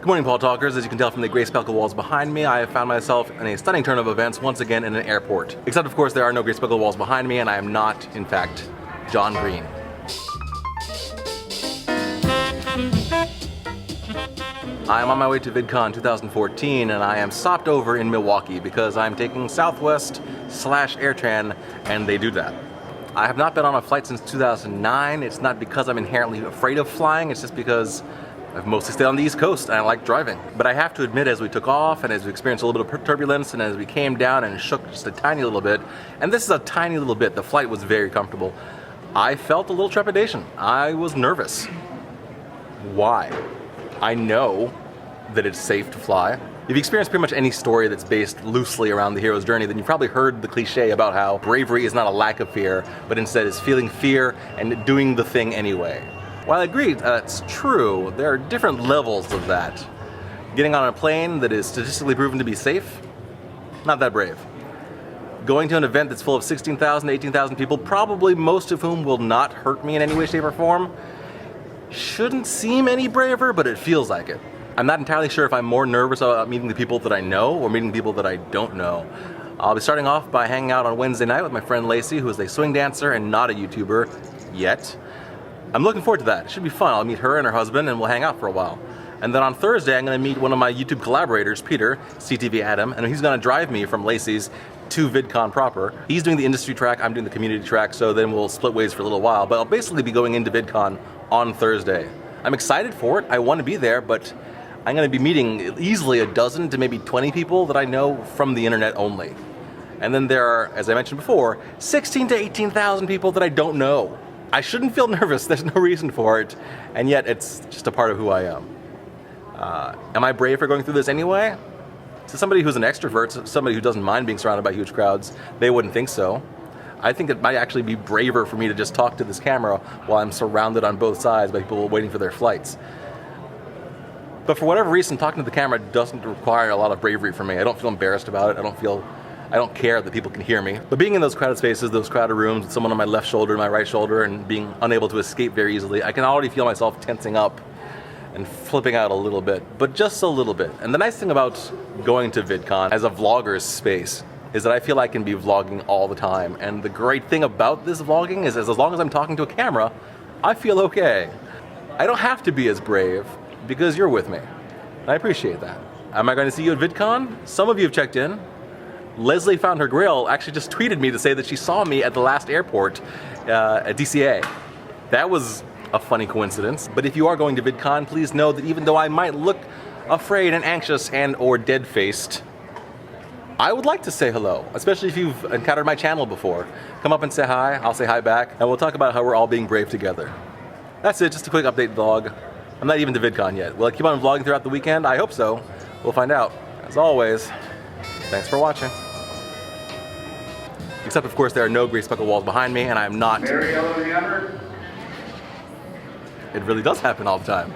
Good morning, Paul Talkers. As you can tell from the gray speckle walls behind me, I have found myself in a stunning turn of events once again in an airport. Except, of course, there are no gray speckle walls behind me, and I am not, in fact, John Green. I am on my way to VidCon 2014, and I am stopped over in Milwaukee because I'm taking Southwest/AirTran, and they do that. I have not been on a flight since 2009. It's not because I'm inherently afraid of flying, it's just because I've mostly stayed on the East Coast and I like driving. But I have to admit, as we took off and as we experienced a little bit of turbulence and as we came down and shook just a tiny little bit, and this is a tiny little bit, the flight was very comfortable, I felt a little trepidation. I was nervous. Why? I know that it's safe to fly. If you've experienced pretty much any story that's based loosely around the hero's journey, then you've probably heard the cliche about how bravery is not a lack of fear, but instead is feeling fear and doing the thing anyway. While I agree that's true, there are different levels of that. Getting on a plane that is statistically proven to be safe, not that brave. Going to an event that's full of 16,000 to 18,000 people, probably most of whom will not hurt me in any way, shape, or form, shouldn't seem any braver, but it feels like it. I'm not entirely sure if I'm more nervous about meeting the people that I know or meeting people that I don't know. I'll be starting off by hanging out on Wednesday night with my friend Lacey, who is a swing dancer and not a YouTuber yet. I'm looking forward to that. It should be fun. I'll meet her and her husband and we'll hang out for a while. And then on Thursday, I'm going to meet one of my YouTube collaborators, Peter, CTV Adam, and he's going to drive me from Lacey's to VidCon proper. He's doing the industry track, I'm doing the community track, so then we'll split ways for a little while, but I'll basically be going into VidCon on Thursday. I'm excited for it. I want to be there, but I'm going to be meeting easily a dozen to maybe 20 people that I know from the internet only. And then there are, as I mentioned before, 16 to 18,000 people that I don't know. I shouldn't feel nervous, there's no reason for it, and yet it's just a part of who I am. Am I brave for going through this anyway? To somebody who's an extrovert, somebody who doesn't mind being surrounded by huge crowds, they wouldn't think so. I think it might actually be braver for me to just talk to this camera while I'm surrounded on both sides by people waiting for their flights. But for whatever reason, talking to the camera doesn't require a lot of bravery for me. I don't feel embarrassed about it. I don't care that people can hear me. But being in those crowded spaces, those crowded rooms, with someone on my left shoulder and my right shoulder, and being unable to escape very easily, I can already feel myself tensing up and flipping out a little bit, but just a little bit. And the nice thing about going to VidCon as a vlogger's space is that I feel I can be vlogging all the time. And the great thing about this vlogging is as long as I'm talking to a camera, I feel okay. I don't have to be as brave because you're with me. And I appreciate that. Am I going to see you at VidCon? Some of you have checked in. Leslie Found Her Grail actually just tweeted me to say that she saw me at the last airport at DCA. That was a funny coincidence. But if you are going to VidCon, please know that even though I might look afraid and anxious and or dead-faced, I would like to say hello, especially if you've encountered my channel before. Come up and say hi, I'll say hi back, and we'll talk about how we're all being brave together. That's it, just a quick update vlog. I'm not even to VidCon yet. Will I keep on vlogging throughout the weekend? I hope so. We'll find out. As always, thanks for watching. Except, of course, there are no gray speckle walls behind me, and I'm not. Mary Ellen Hammer. It really does happen all the time.